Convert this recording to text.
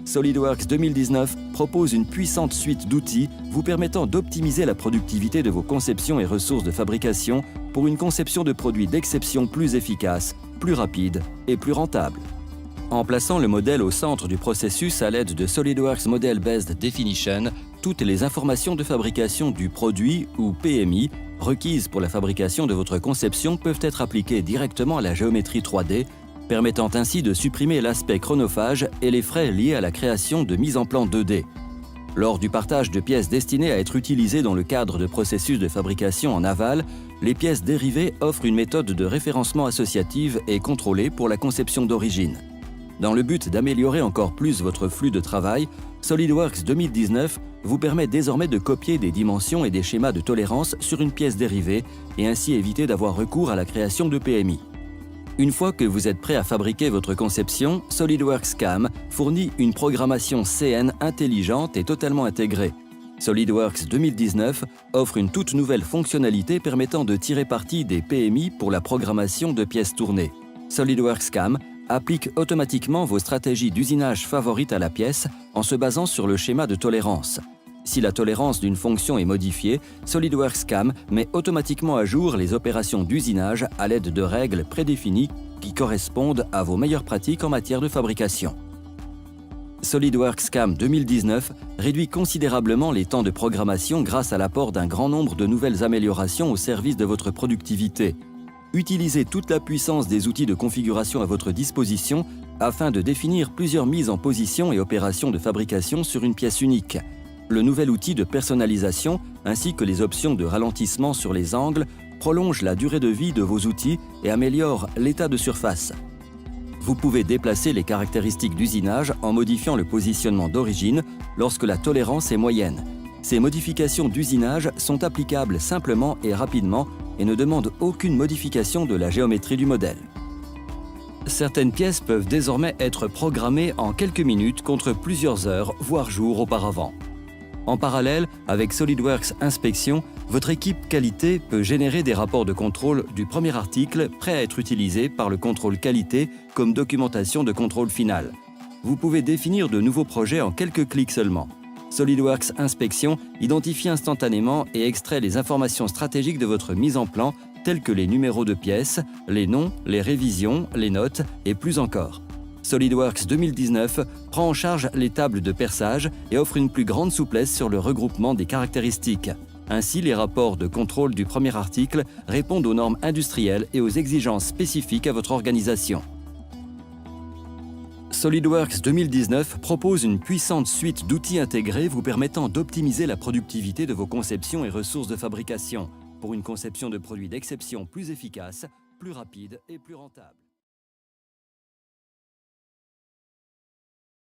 SolidWorks 2019 propose une puissante suite d'outils vous permettant d'optimiser la productivité de vos conceptions et ressources de fabrication pour une conception de produits d'exception plus efficace, plus rapide et plus rentable. En plaçant le modèle au centre du processus à l'aide de SolidWorks Model Based Definition, toutes les informations de fabrication du produit ou PMI requises pour la fabrication de votre conception peuvent être appliquées directement à la géométrie 3D, permettant ainsi de supprimer l'aspect chronophage et les frais liés à la création de mise en plan 2D. Lors du partage de pièces destinées à être utilisées dans le cadre de processus de fabrication en aval, les pièces dérivées offrent une méthode de référencement associative et contrôlée pour la conception d'origine. Dans le but d'améliorer encore plus votre flux de travail, SolidWorks 2019 vous permet désormais de copier des dimensions et des schémas de tolérance sur une pièce dérivée et ainsi éviter d'avoir recours à la création de PMI. Une fois que vous êtes prêt à fabriquer votre conception, SolidWorks CAM fournit une programmation CN intelligente et totalement intégrée. SolidWorks 2019 offre une toute nouvelle fonctionnalité permettant de tirer parti des PMI pour la programmation de pièces tournées. SolidWorks CAM applique automatiquement vos stratégies d'usinage favorites à la pièce en se basant sur le schéma de tolérance. Si la tolérance d'une fonction est modifiée, SolidWorks CAM met automatiquement à jour les opérations d'usinage à l'aide de règles prédéfinies qui correspondent à vos meilleures pratiques en matière de fabrication. SolidWorks CAM 2019 réduit considérablement les temps de programmation grâce à l'apport d'un grand nombre de nouvelles améliorations au service de votre productivité. Utilisez toute la puissance des outils de configuration à votre disposition afin de définir plusieurs mises en position et opérations de fabrication sur une pièce unique. Le nouvel outil de personnalisation, ainsi que les options de ralentissement sur les angles, prolongent la durée de vie de vos outils et améliorent l'état de surface. Vous pouvez déplacer les caractéristiques d'usinage en modifiant le positionnement d'origine lorsque la tolérance est moyenne. Ces modifications d'usinage sont applicables simplement et rapidement et ne demandent aucune modification de la géométrie du modèle. Certaines pièces peuvent désormais être programmées en quelques minutes contre plusieurs heures, voire jours auparavant. En parallèle, avec SolidWorks Inspection, votre équipe qualité peut générer des rapports de contrôle du premier article prêts à être utilisés par le contrôle qualité comme documentation de contrôle final. Vous pouvez définir de nouveaux projets en quelques clics seulement. SolidWorks Inspection identifie instantanément et extrait les informations stratégiques de votre mise en plan, telles que les numéros de pièces, les noms, les révisions, les notes et plus encore. SolidWorks 2019 prend en charge les tables de perçage et offre une plus grande souplesse sur le regroupement des caractéristiques. Ainsi, les rapports de contrôle du premier article répondent aux normes industrielles et aux exigences spécifiques à votre organisation. SolidWorks 2019 propose une puissante suite d'outils intégrés vous permettant d'optimiser la productivité de vos conceptions et ressources de fabrication pour une conception de produits d'exception plus efficace, plus rapide et plus rentable.